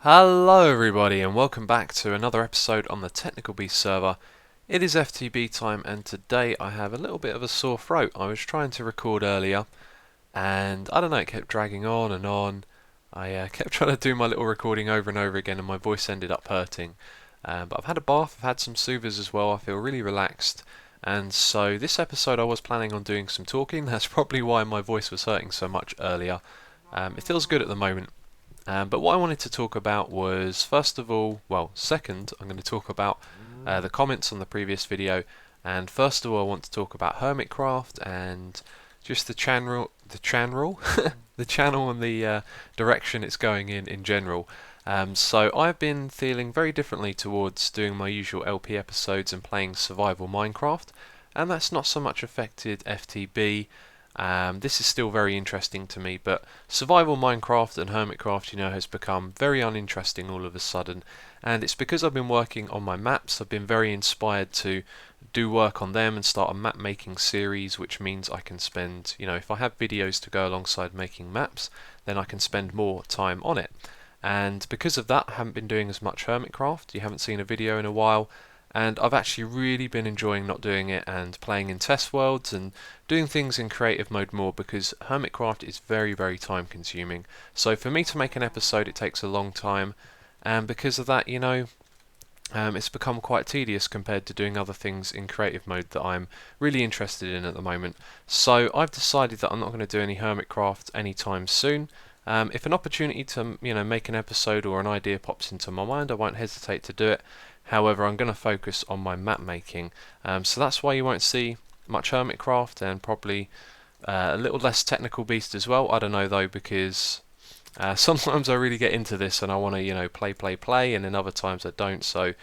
Hello everybody and welcome back to another episode on the Technical Beast server. It is FTB time and today I have a little bit of a sore throat. I was trying to record earlier and I don't know, it kept dragging on and on. I kept trying to do my little recording over and over again and my voice ended up hurting. But I've had a bath, I've had some soothers as well, I feel really relaxed. And so this episode I was planning on doing some talking, that's probably why my voice was hurting so much earlier. It feels good at the moment. But what I wanted to talk about was, second, I'm going to talk about the comments on the previous video, and first of all, I want to talk about Hermitcraft and just the channel, the channel and the direction it's going in general. So I've been feeling very differently towards doing my usual LP episodes and playing survival Minecraft, and that's not so much affected FTB. This is still very interesting to me, but survival Minecraft and Hermitcraft, has become very uninteresting all of a sudden, and it's because I've been working on my maps. I've been very inspired to do work on them and start a map making series, which means I can spend, if I have videos to go alongside making maps, then I can spend more time on it. And because of that, I haven't been doing as much Hermitcraft. You haven't seen a video in a while. And I've actually really been enjoying not doing it and playing in test worlds and doing things in creative mode more, because Hermitcraft is very, very time consuming. So for me to make an episode, it takes a long time, and because of that, it's become quite tedious compared to doing other things in creative mode that I'm really interested in at the moment. So I've decided that I'm not going to do any Hermitcraft anytime soon. If an opportunity to make an episode or an idea pops into my mind, I won't hesitate to do it. However, I'm going to focus on my map making, so that's why you won't see much Hermitcraft and probably a little less Technical Beast as well. I don't know though, because sometimes I really get into this and I want to play, and then other times I don't, so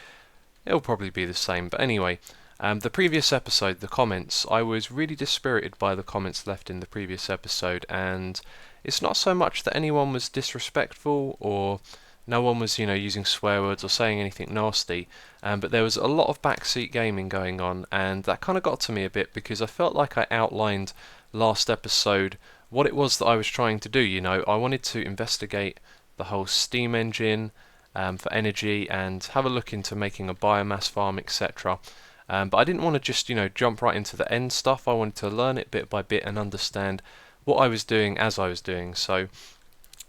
it'll probably be the same. But anyway, the previous episode, the comments, I was really dispirited by the comments left in the previous episode, and it's not so much that anyone was disrespectful or no one was, using swear words or saying anything nasty, but there was a lot of backseat gaming going on, and that kind of got to me a bit because I felt like I outlined last episode what it was that I was trying to do. I wanted to investigate the whole steam engine for energy and have a look into making a biomass farm, etc. But I didn't want to just, jump right into the end stuff. I wanted to learn it bit by bit and understand what I was doing as I was doing. So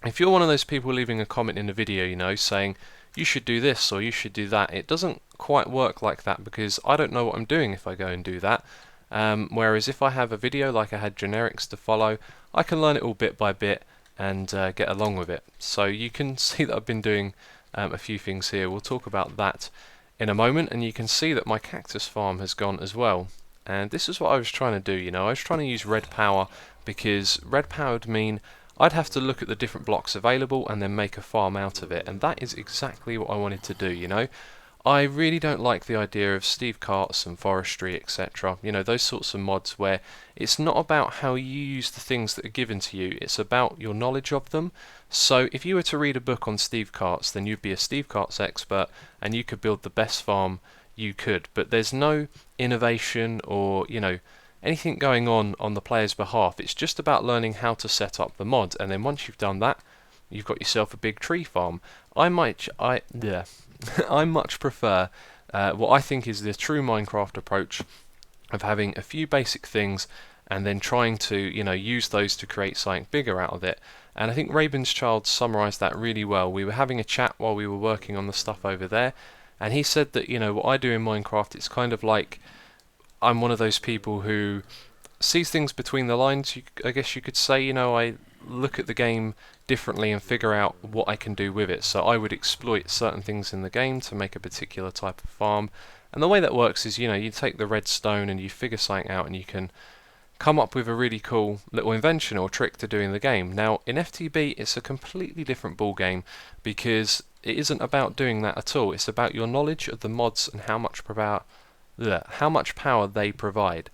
if you're one of those people leaving a comment in the video, saying you should do this or you should do that, it doesn't quite work like that, because I don't know what I'm doing if I go and do that. Whereas if I have a video like I had generics to follow, I can learn it all bit by bit and get along with it. So you can see that I've been doing a few things here. We'll talk about that in a moment, and you can see that my cactus farm has gone as well. And this is what I was trying to do. I was trying to use red power, because red power would mean I'd have to look at the different blocks available and then make a farm out of it, and that is exactly what I wanted to do. I really don't like the idea of Steve carts and forestry, etc. Those sorts of mods where it's not about how you use the things that are given to you, it's about your knowledge of them. So if you were to read a book on Steve carts, then you'd be a Steve carts expert and you could build the best farm you could, but there's no innovation or, anything going on the player's behalf. It's just about learning how to set up the mod, and then once you've done that, you've got yourself a big tree farm. I much prefer what I think is the true Minecraft approach of having a few basic things and then trying to use those to create something bigger out of it. And I think Raven's Child summarised that really well. We were having a chat while we were working on the stuff over there, and he said that what I do in Minecraft, it's kind of like I'm one of those people who sees things between the lines, I guess you could say. I look at the game differently and figure out what I can do with it. So I would exploit certain things in the game to make a particular type of farm. And the way that works is, you take the redstone and you figure something out and you can come up with a really cool little invention or trick to do in the game. Now, in FTB, it's a completely different ball game, because it isn't about doing that at all. It's about your knowledge of the mods and how much power they provide.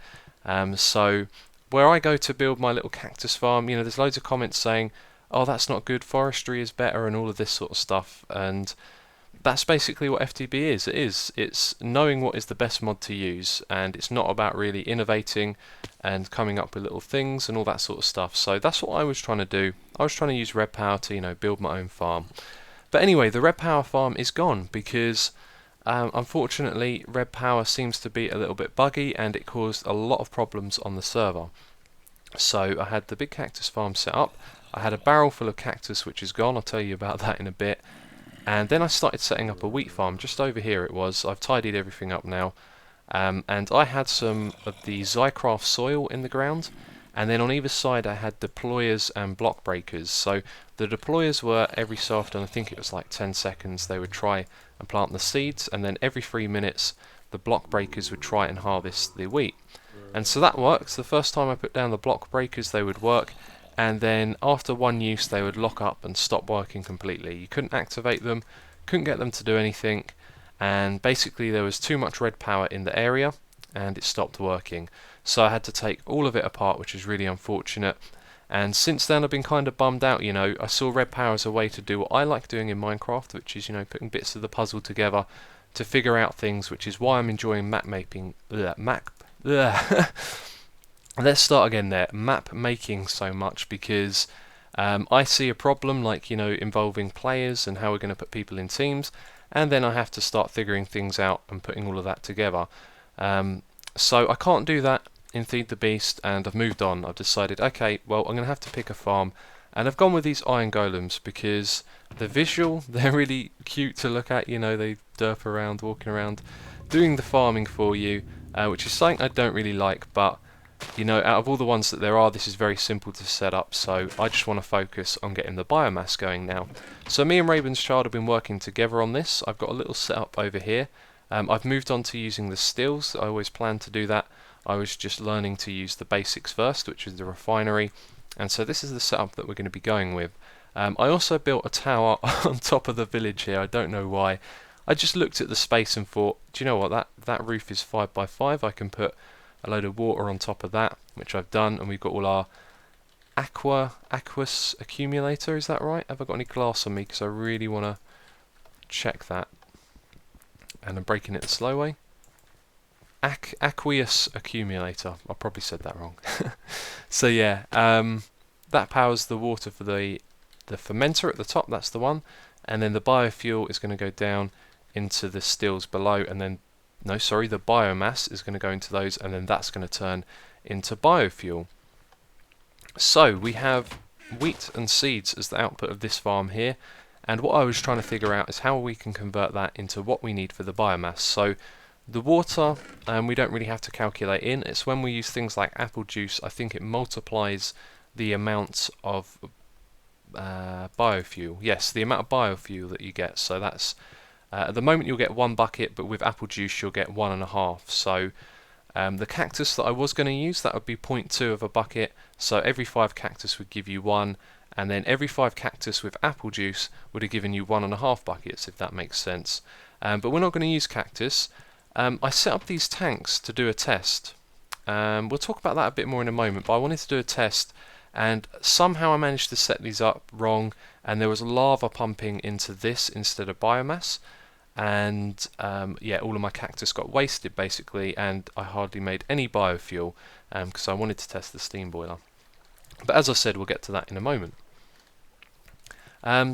So where I go to build my little cactus farm, there's loads of comments saying, oh, that's not good, forestry is better, and all of this sort of stuff. And that's basically what FTB is. It's knowing what is the best mod to use, and it's not about really innovating and coming up with little things and all that sort of stuff. So that's what I was trying to do. I was trying to use red power to, build my own farm. But anyway, the Red Power farm is gone because unfortunately Red Power seems to be a little bit buggy and it caused a lot of problems on the server. So I had the big cactus farm set up. I had a barrel full of cactus which is gone. I'll tell you about that in a bit. And then I started setting up a wheat farm. Just over here it was. I've tidied everything up now. And I had some of the Zycraft soil in the ground. And then on either side I had deployers and block breakers. So the deployers were every so often, I think it was like 10 seconds, they would try and plant the seeds. And then every 3 minutes the block breakers would try and harvest the wheat. And so that works. The first time I put down the block breakers they would work, and then after one use they would lock up and stop working completely. You couldn't activate them, couldn't get them to do anything, and basically there was too much red power in the area and it stopped working. So I had to take all of it apart, which is really unfortunate. And since then I've been kind of bummed out, you know. I saw red power as a way to do what I like doing in Minecraft, which is, you know, putting bits of the puzzle together to figure out things, which is why I'm enjoying map making. Let's start again there. Map making so much because I see a problem, like, you know, involving players and how we're going to put people in teams, and then I have to start figuring things out and putting all of that together. So I can't do that in Feed the Beast, and I've moved on. I've decided, okay, well, I'm going to have to pick a farm, and I've gone with these iron golems because the visual, they're really cute to look at, you know, they derp around, walking around, doing the farming for you, which is something I don't really like, but, you know, out of all the ones that there are, this is very simple to set up, so I just want to focus on getting the biomass going now. So me and Raven's Child have been working together on this. I've got a little setup over here. I've moved on to using the stills. I always planned to do that. I was just learning to use the basics first, which is the refinery, and so this is the setup that we're going to be going with. I also built a tower on top of the village here. I don't know why. I just looked at the space and thought, do you know what, that roof is 5 by 5. I can put a load of water on top of that, which I've done, and we've got all our aqueous accumulator, is that right? Have I got any glass on me? Because I really want to check that. And I'm breaking it the slow way. Aqueous accumulator. I probably said that wrong. So yeah, that powers the water for the fermenter at the top, that's the one. And then the biofuel is going to go down into the stills below, and then, no, sorry, the biomass is going to go into those, and then that's going to turn into biofuel. So we have wheat and seeds as the output of this farm here, and what I was trying to figure out is how we can convert that into what we need for the biomass. So the water, we don't really have to calculate in. It's when we use things like apple juice, I think it multiplies the amount of biofuel. Yes, the amount of biofuel that you get. So that's at the moment you'll get 1 bucket, but with apple juice you'll get 1.5. So the cactus that I was going to use, that would be 0.2 of a bucket. So every 5 cactus would give you 1, and then every 5 cactus with apple juice would have given you 1.5 buckets, if that makes sense. But we're not going to use cactus. I set up these tanks to do a test. We'll talk about that a bit more in a moment, but I wanted to do a test, and somehow I managed to set these up wrong, and there was lava pumping into this instead of biomass, and yeah, all of my cactus got wasted basically, and I hardly made any biofuel because I wanted to test the steam boiler. But as I said, we'll get to that in a moment.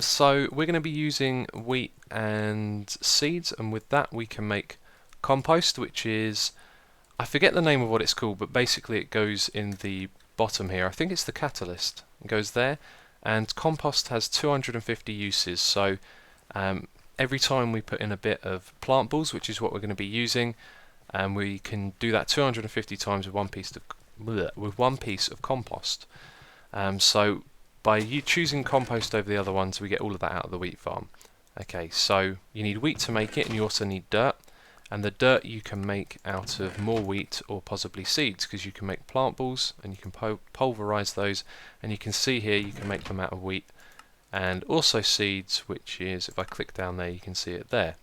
So we're going to be using wheat and seeds, and with that we can make compost, which is, I forget the name of what it's called, but basically it goes in the bottom here. I think it's the catalyst. It goes there, and compost has 250 uses. So every time we put in a bit of plant balls, which is what we're going to be using, and we can do that 250 times with one piece of compost. So by choosing compost over the other ones, we get all of that out of the wheat farm. Okay, so you need wheat to make it, and you also need dirt. And the dirt you can make out of more wheat or possibly seeds, because you can make plant balls and you can pulverize those, and you can see here you can make them out of wheat and also seeds, which is, if I click down there, you can see it there.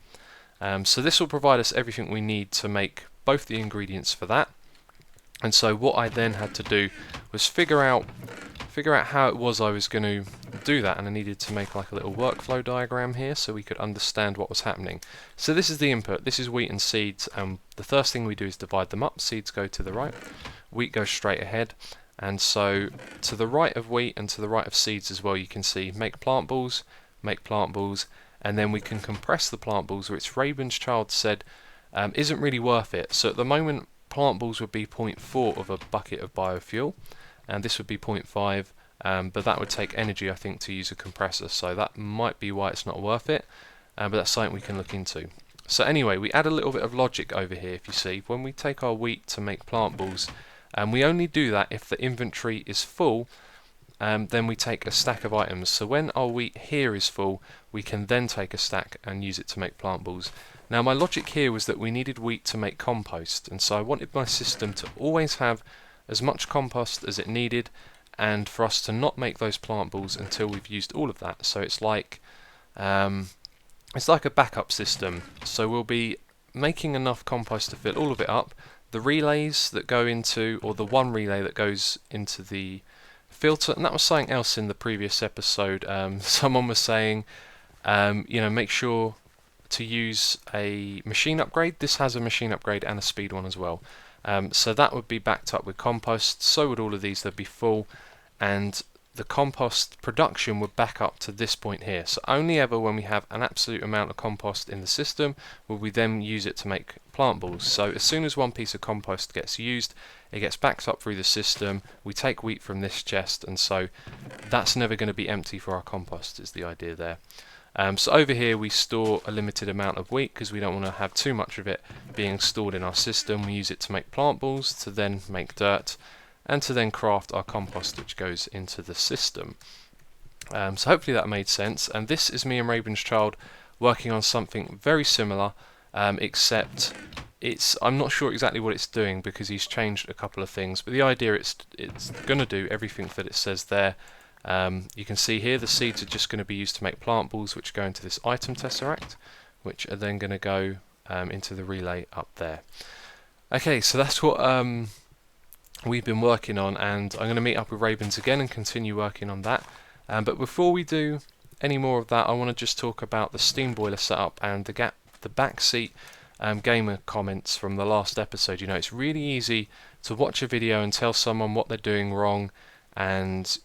So this will provide us everything we need to make both the ingredients for that. And so what I then had to do was figure out how it was I was going to do that, and I needed to make like a little workflow diagram here so we could understand what was happening. So this is the input, this is wheat and seeds, and the first thing we do is divide them up. Seeds go to the right, wheat goes straight ahead, and so to the right of wheat and to the right of seeds as well, you can see make plant balls, and then we can compress the plant balls, which Raven's Child said isn't really worth it. So at the moment, plant balls would be 0.4 of a bucket of biofuel, and this would be 0.5, but that would take energy, I think, to use a compressor, so that might be why it's not worth it, but that's something we can look into. So anyway, we add a little bit of logic over here. If you see, when we take our wheat to make plant balls, we only do that if the inventory is full. Then we take a stack of items. So when our wheat here is full, we can then take a stack and use it to make plant balls. Now my logic here was that we needed wheat to make compost, and so I wanted my system to always have as much compost as it needed, and for us to not make those plant balls until we've used all of that. So it's like a backup system. So we'll be making enough compost to fill all of it up. The relays that go into, or the one relay that goes into the filter, and that was something else in the previous episode. Someone was saying, make sure to use a machine upgrade. This has a machine upgrade and a speed one as well. So that would be backed up with compost. So would all of these. They'd be full, and the compost production would back up to this point here. So only ever when we have an absolute amount of compost in the system will we then use it to make plant balls. So as soon as one piece of compost gets used, it gets backed up through the system. We take wheat from this chest, and so that's never going to be empty for our compost, is the idea there. So over here we store a limited amount of wheat because we don't want to have too much of it being stored in our system. We use it to make plant balls, to then make dirt, and to then craft our compost, which goes into the system. So hopefully that made sense, and this is me and Raven's Child working on something very similar, except I'm not sure exactly what it's doing because he's changed a couple of things, but the idea it's going to do everything that it says there. You can see here the seeds are just going to be used to make plant balls, which go into this item tesseract, which are then going to go into the relay up there. Okay, so that's what we've been working on, and I'm going to meet up with Rabens again and continue working on that. But before we do any more of that, I want to just talk about the steam boiler setup and the backseat gamer comments from the last episode. It's really easy to watch a video and tell someone what they're doing wrong and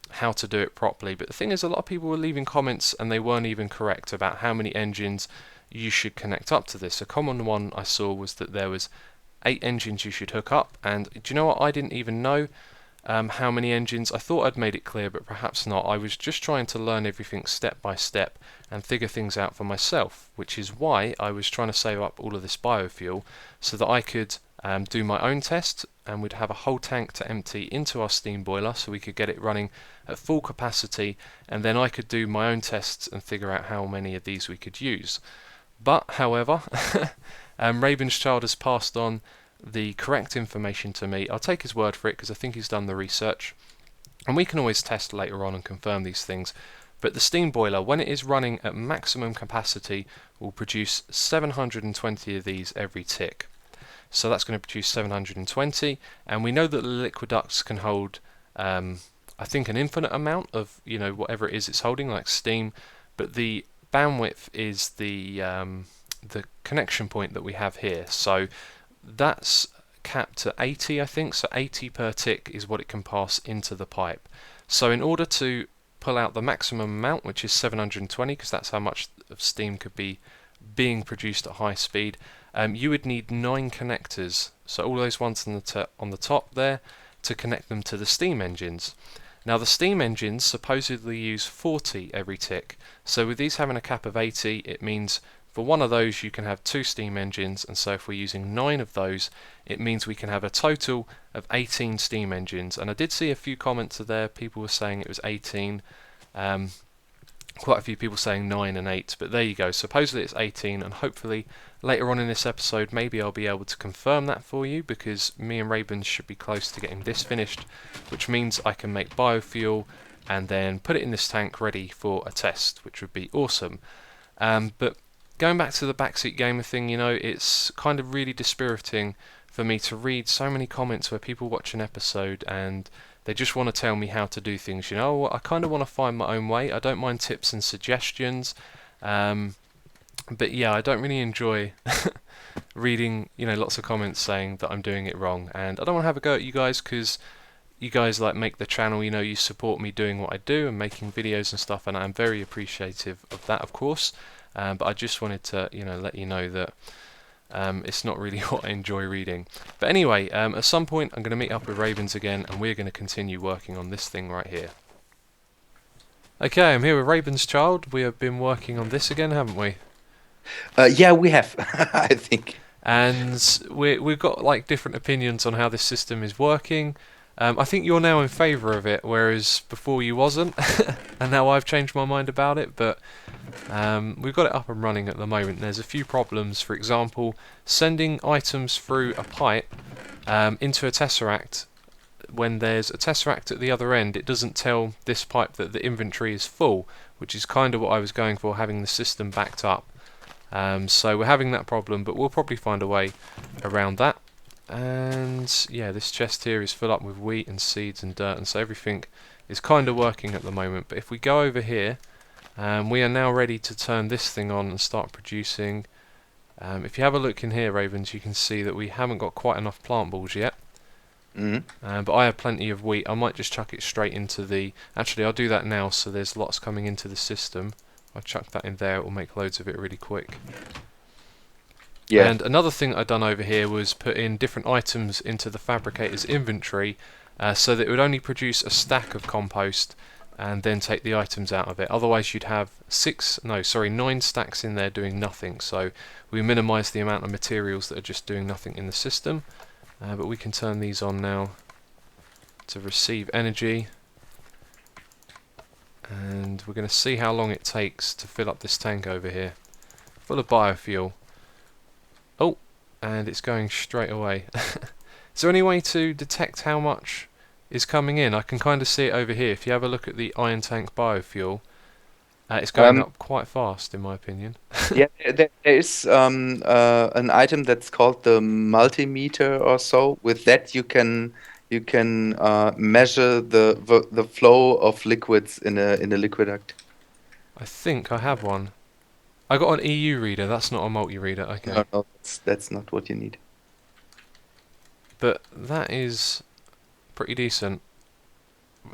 how to do it properly, but the thing is, a lot of people were leaving comments and they weren't even correct about how many engines you should connect up to this. A common one I saw was that there was 8 engines you should hook up, and do you know what, I didn't even know how many engines. I thought I'd made it clear, but perhaps not. I was just trying to learn everything step by step and figure things out for myself, which is why I was trying to save up all of this biofuel so that I could do my own test, and we'd have a whole tank to empty into our steam boiler so we could get it running at full capacity, and then I could do my own tests and figure out how many of these we could use. But however, Raven's Child has passed on the correct information to me. I'll take his word for it because I think he's done the research, and we can always test later on and confirm these things. But the steam boiler, when it is running at maximum capacity, will produce 720 of these every tick. So that's going to produce 720, and we know that the liquid ducts can hold I think an infinite amount of whatever it is it's holding, like steam, but the bandwidth is the connection point that we have here. So that's capped at 80, I think. So 80 per tick is what it can pass into the pipe. So in order to pull out the maximum amount, which is 720, because that's how much of steam could be being produced at high speed, you would need 9 connectors. So all those ones on the top there, to connect them to the steam engines. Now the steam engines supposedly use 40 every tick, so with these having a cap of 80, it means for one of those you can have 2 steam engines, and so if we're using 9 of those, it means we can have a total of 18 steam engines. And I did see a few comments there, people were saying it was 18, quite a few people saying 9 and 8, but there you go, supposedly it's 18, and hopefully later on in this episode maybe I'll be able to confirm that for you, because me and Rabens should be close to getting this finished, which means I can make biofuel and then put it in this tank ready for a test, which would be awesome. But going back to the backseat gamer thing, it's kind of really dispiriting for me to read so many comments where people watch an episode and they just want to tell me how to do things. I kind of want to find my own way. I don't mind tips and suggestions, but yeah, I don't really enjoy reading lots of comments saying that I'm doing it wrong, and I don't want to have a go at you guys because you guys like make the channel, you know, you support me doing what I do and making videos and stuff, and I'm very appreciative of that, of course. But I just wanted to, you know, let you know that it's not really what I enjoy reading. But anyway, at some point I'm going to meet up with Ravens again, and we're going to continue working on this thing right here. Okay, I'm here with Raven's child. We have been working on this again, haven't we? Yeah, we have, I think. And we've got like different opinions on how this system is working. I think you're now in favour of it, whereas before you wasn't, and now I've changed my mind about it. But we've got it up and running at the moment. There's a few problems. For example, sending items through a pipe into a tesseract. When there's a tesseract at the other end, it doesn't tell this pipe that the inventory is full, which is kind of what I was going for, having the system backed up. So we're having that problem, but we'll probably find a way around that. And yeah, this chest here is filled up with wheat and seeds and dirt, and so everything is kind of working at the moment. But if we go over here, we are now ready to turn this thing on and start producing. If you have a look in here, Ravens, you can see that we haven't got quite enough plant balls yet. Hmm. But I have plenty of wheat. I might just chuck it straight into the... Actually, I'll do that now, so there's lots coming into the system. I'll chuck that in there, it will make loads of it really quick. Yeah. And another thing I'd done over here was put in different items into the fabricator's inventory, so that it would only produce a stack of compost and then take the items out of it. Otherwise you'd have 9 stacks in there doing nothing. So we minimise the amount of materials that are just doing nothing in the system. But we can turn these on now to receive energy. And we're going to see how long it takes to fill up this tank over here. Full of biofuel. Oh, and it's going straight away. Is there any way to detect how much is coming in? I can kind of see it over here. If you have a look at the iron tank biofuel, it's going Um, up quite fast in my opinion. yeah, there is an item that's called the multimeter or so. With that, you can measure the flow of liquids in a liquid duct. I think I have one. I got an EU reader, that's not a multi-reader, No, okay. no, that's not what you need. But that is pretty decent.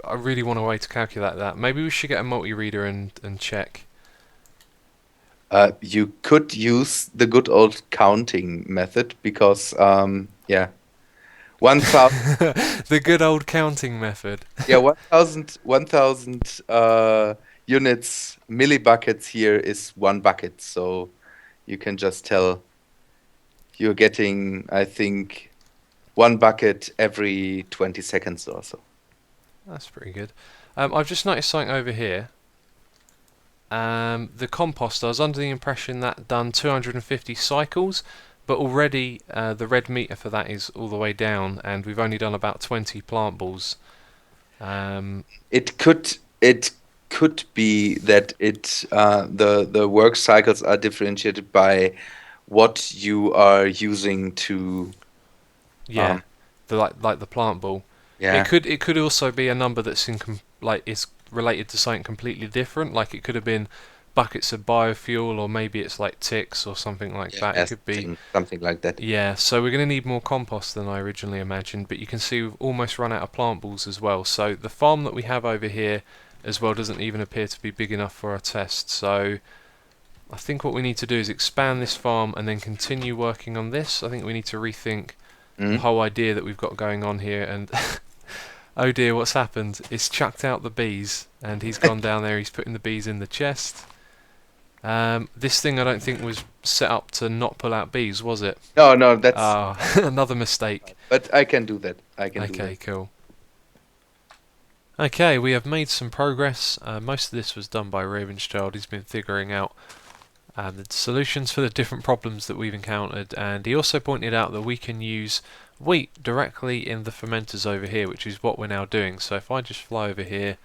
I really want a way to calculate that. Maybe we should get a multi-reader and check. You could use the good old counting method because, yeah, 1,000, The good old counting method. yeah, 1,000 units millibuckets here is one bucket. So you can just tell you're getting, I think, one bucket every 20 seconds or so. That's pretty good. I've just noticed something over here. The composter, I was under the impression that done 250 cycles, but already the red meter for that is all the way down, and we've only done about 20 plant balls. Um, It could be that the work cycles are differentiated by what you are using to yeah, um like the plant ball. yeah. It could also be a number that's like is related to something completely different. Like it could have been buckets of biofuel, or maybe it's like ticks or something like that. It Yeah, could be. something like that. Yeah, so we're going to need more compost than I originally imagined, but you can see we've almost run out of plant balls as well. So the farm that we have over here as well doesn't even appear to be big enough for our test. So I think what we need to do is expand this farm and then continue working on this. I think we need to rethink the Mm. whole idea that we've got going on here. And oh dear, what's happened? It's chucked out the bees, and he's gone down there, he's putting the bees in the chest. This thing I don't think was set up to not pull out bees, was it? No, no, that's Ah, another mistake. but I can do that. I can do that. Okay, cool. Okay, we have made some progress. Most of this was done by Ravenschild. He's been figuring out the solutions for the different problems that we've encountered, and he also pointed out that we can use wheat directly in the fermenters over here, which is what we're now doing. So if I just fly over here,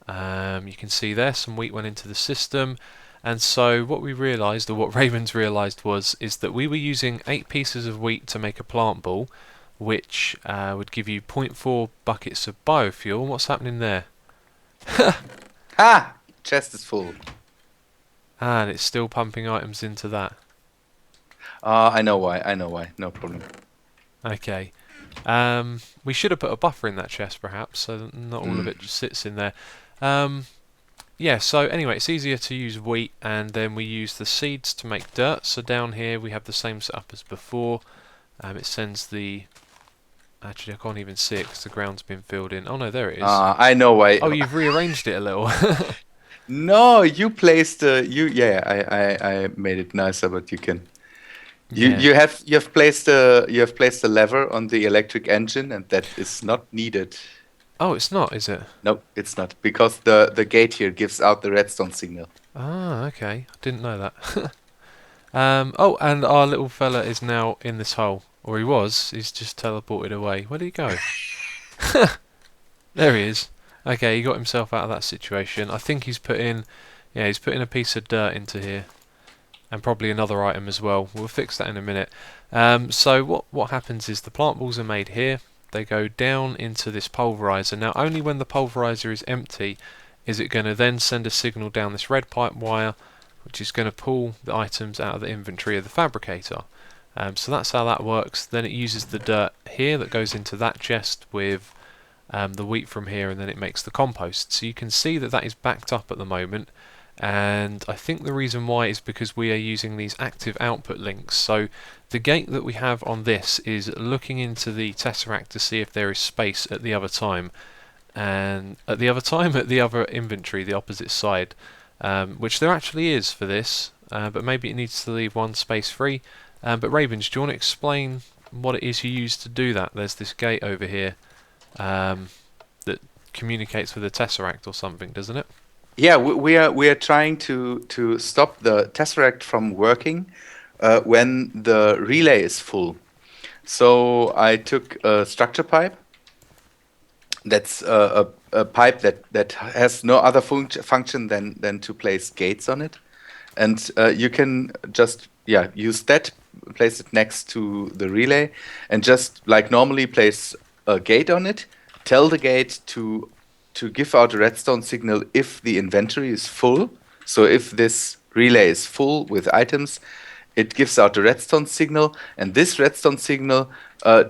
you can see there some wheat went into the system. And so what we realised, or what Ravens realised, is that we were using 8 pieces of wheat to make a plant ball, which would give you zero point 0.4 buckets of biofuel. What's happening there? Ah, chest is full. And it's still pumping items into that. I know why. I know why. No problem. Okay. We should have put a buffer in that chest, perhaps, so that not all of it Mm. just sits in there. Um, yeah, so anyway, it's easier to use wheat, and then we use the seeds to make dirt. So down here we have the same setup as before. It sends the... Actually, I can't even see it because the ground's been filled in. Oh no, there it is. I know why. Oh, you've rearranged it a little. No, you placed you. Yeah, I made it nicer, but you can. Yeah. You have placed a lever on the electric engine, and that is not needed. Oh, it's not, is it? Nope, it's not because the gate here gives out the redstone signal. Ah, okay. I didn't know that. Oh, and our little fella is now in this hole. Or he was. He's just teleported away. Where did he go? There he is. Okay, he got himself out of that situation. I think he's put in... Yeah, he's put in a piece of dirt into here. And probably another item as well. We'll fix that in a minute. So what happens is the plant balls are made here. They go down into this pulverizer. Now, only when the pulverizer is empty is it going to then send a signal down this red pipe wire, which is going to pull the items out of the inventory of the fabricator. So that's how that works. Then it uses the dirt here that goes into that chest with the wheat from here, and then it makes the compost. So you can see that that is backed up at the moment, and I think the reason why is because we are using these active output links. So the gate that we have on this is looking into the tesseract to see if there is space at the other time, and at the other inventory, the opposite side, which there actually is for this, but maybe it needs to leave one space free. But Ravens, do you want to explain what it is you use to do that? There's this gate over here that communicates with the tesseract or something, doesn't it? Yeah, we are trying to stop the tesseract from working when the relay is full. So I took a structure pipe. That's a pipe that has no other function than to place gates on it, and you can just use that, place it next to the relay, and just like normally place a gate on it. Tell the gate to give out a redstone signal if the inventory is full. So if this relay is full with items, it gives out a redstone signal, and this redstone signal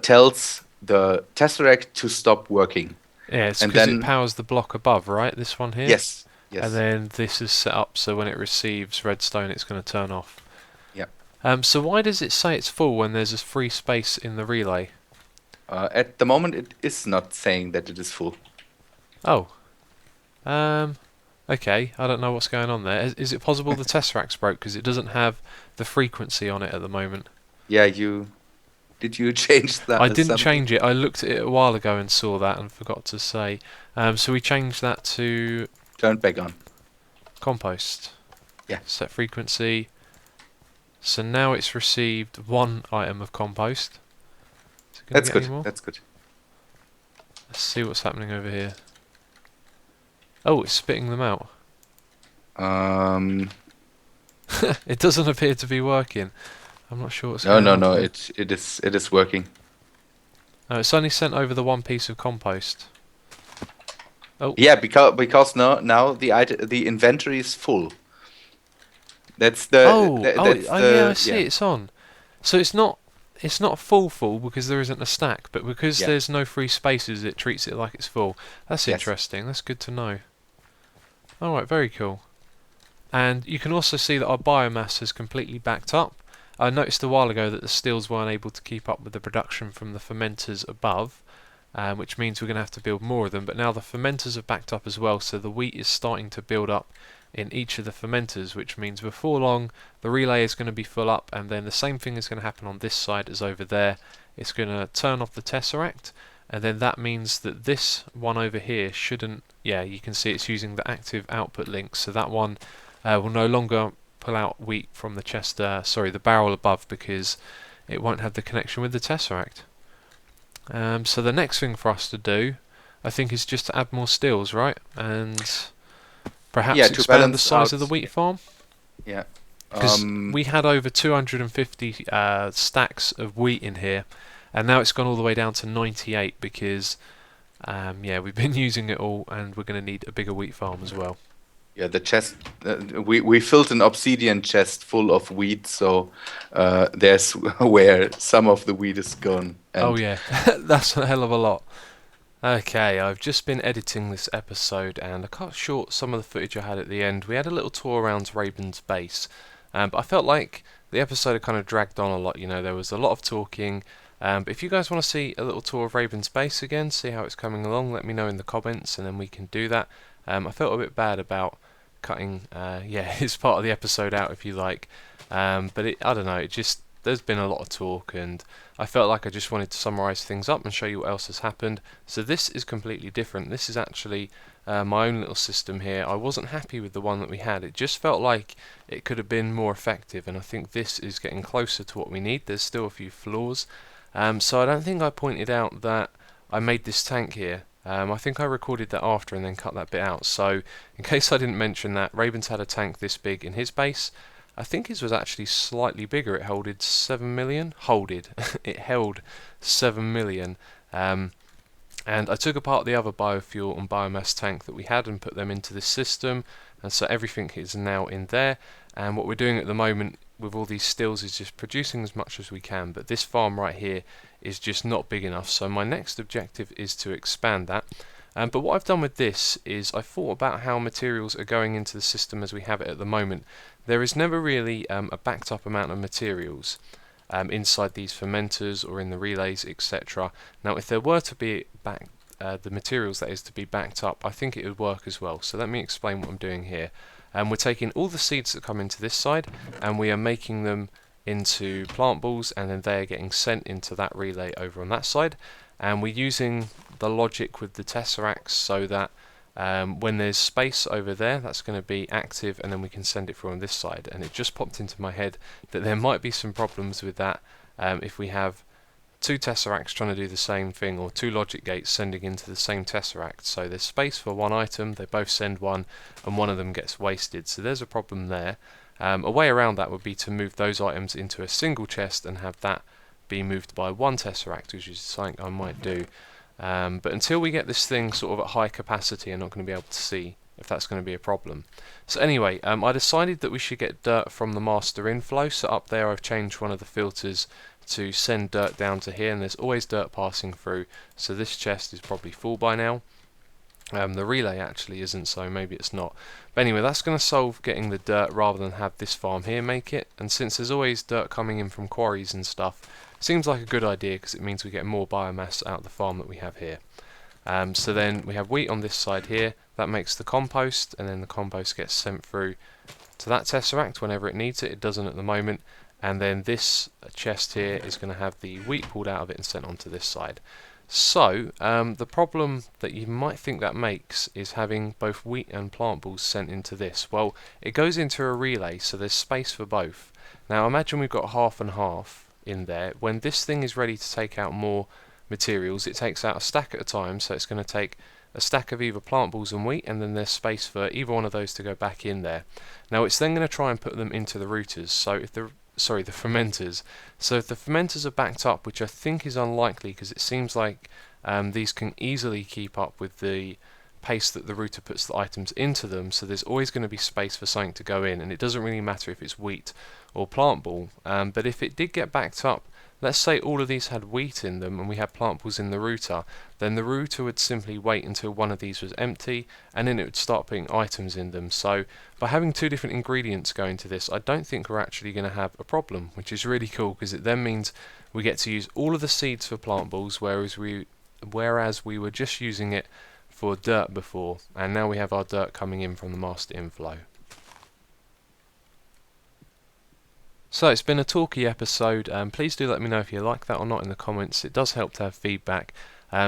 tells the tesseract to stop working. Yeah, it's And because it then powers the block above, right? This one here. yes, And yes, then this is set up so when it receives redstone, it's going to turn off. yeah. So why does it say it's full when there's a free space in the relay? At the moment, it is not saying that it is full. Oh, um, okay. I don't know what's going on there. Is it possible the tesseract's broke because it doesn't have the frequency on it at the moment? Yeah, did you change I that didn't something? change it. I looked at it a while ago and saw that and forgot to say. So we changed that to Turn it back on. compost. Yeah, Set frequency. So now it's received one item of compost. Is it going to that's get good. any more? That's good. Let's see what's happening over here. Oh, it's spitting them out. Um, It doesn't appear to be working. I'm not sure what's no, going no, on no. there. It is working. Oh, it's only sent over the one piece of compost. Oh, Yeah, because now the inventory is full. That's the oh, that, oh, that's oh yeah, I the see yeah, it's on. So it's not full because there isn't a stack, but because yeah, there's no free spaces, it treats it like it's full. That's yes. interesting. That's good to know. All right, very cool. And you can also see that our biomass has completely backed up. I noticed a while ago that the stills weren't able to keep up with the production from the fermenters above, which means we're going to have to build more of them. But now the fermenters have backed up as well, so the wheat is starting to build up in each of the fermenters, which means before long the relay is going to be full up, and then the same thing is going to happen on this side as over there. It's going to turn off the tesseract, and then that means that this one over here shouldn't. Yeah, you can see it's using the active output link, so that one will no longer pull out wheat from the chest. Sorry, the barrel above, because it won't have the connection with the tesseract. So the next thing for us to do, I think, is just to add more stills, right? And Yeah, perhaps to expand the balance size of the out. wheat farm? Yeah. Because Um, we had over 250 stacks of wheat in here, and now it's gone all the way down to 98 because, yeah, we've been using it all, and we're going to need a bigger wheat farm as well. Yeah, the chest. We filled an obsidian chest full of wheat, so there's where some of the wheat is gone. Oh And yeah, that's a hell of a lot. Okay, I've just been editing this episode and I cut short some of the footage I had at the end. We had a little tour around Raven's base, but I felt like the episode had kind of dragged on a lot. You know, there was a lot of talking. But if you guys want to see a little tour of Raven's base again, see how it's coming along, let me know in the comments and then we can do that. I felt a bit bad about cutting, his part of the episode out if you like. I don't know, it just, there's been a lot of talk and I felt like I just wanted to summarise things up and show you what else has happened. So this is completely different. This is actually my own little system here. I wasn't happy with the one that we had. It just felt like it could have been more effective, and I think this is getting closer to what we need. There's still a few flaws. So I don't think I pointed out that I made this tank here. I think I recorded that after and then cut that bit out. So in case I didn't mention that, Raven's had a tank this big in his base. I think his was actually slightly bigger. It holded 7 million. It held 7 million. And I took apart the other biofuel and biomass tank that we had and put them into this system. And so everything is now in there. And what we're doing at the moment with all these stills is just producing as much as we can. But this farm right here is just not big enough. So my next objective is to expand that. But what I've done with this is I thought about how materials are going into the system as we have it at the moment. There is never really a backed up amount of materials inside these fermenters or in the relays, etc. Now if there were to be the materials that is to be backed up, I think it would work as well. So let me explain what I'm doing here. We're taking all the seeds that come into this side and we are making them into plant balls, and then they are getting sent into that relay over on that side, and we're using the logic with the tesseracts so that when there's space over there, that's going to be active, and then we can send it through on this side. And it just popped into my head that there might be some problems with that if we have two tesseracts trying to do the same thing, or two logic gates sending into the same tesseract. So there's space for one item, they both send one, and one of them gets wasted. So there's a problem there. A way around that would be to move those items into a single chest and have that be moved by one tesseract, which is something I might do. But until we get this thing sort of at high capacity, I'm not going to be able to see if that's going to be a problem. So anyway, I decided that we should get dirt from the master inflow. So up there I've changed one of the filters to send dirt down to here, and there's always dirt passing through. So this chest is probably full by now. The relay actually isn't, so maybe it's not. But anyway, that's going to solve getting the dirt rather than have this farm here make it. And since there's always dirt coming in from quarries and stuff, seems like a good idea because it means we get more biomass out of the farm that we have here. So then we have wheat on this side here. That makes the compost, and then the compost gets sent through to that tesseract whenever it needs it. It doesn't at the moment. And then this chest here is going to have the wheat pulled out of it and sent onto this side. So the problem that you might think that makes is having both wheat and plant balls sent into this. Well, it goes into a relay, so there's space for both. Now imagine we've got half and half in there. When this thing is ready to take out more materials, it takes out a stack at a time, so it's going to take a stack of either plant balls and wheat, and then there's space for either one of those to go back in there. Now it's then going to try and put them into the rooters. So if the fermenters. So if the fermenters are backed up, which I think is unlikely because it seems like these can easily keep up with the pace that the router puts the items into them, so there's always going to be space for something to go in, and it doesn't really matter if it's wheat or plant ball. But if it did get backed up, let's say all of these had wheat in them and we had plant balls in the router, then the router would simply wait until one of these was empty, and then it would start putting items in them. So by having two different ingredients go into this, I don't think we're actually going to have a problem, which is really cool because it then means we get to use all of the seeds for plant balls, whereas we were just using it for dirt before, and now we have our dirt coming in from the master inflow. So it's been a talky episode. Please do let me know if you like that or not in the comments. It does help to have feedback.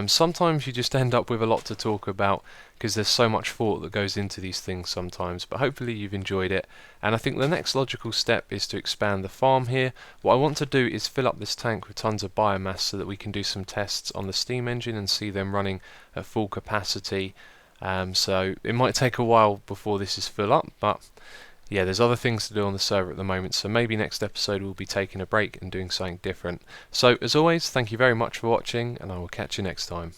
Sometimes you just end up with a lot to talk about because there's so much thought that goes into these things sometimes, but hopefully you've enjoyed it. And I think the next logical step is to expand the farm here. What I want to do is fill up this tank with tons of biomass so that we can do some tests on the steam engine and see them running at full capacity. So it might take a while before this is full up, but yeah, there's other things to do on the server at the moment, so maybe next episode we'll be taking a break and doing something different. So as always, thank you very much for watching, and I will catch you next time.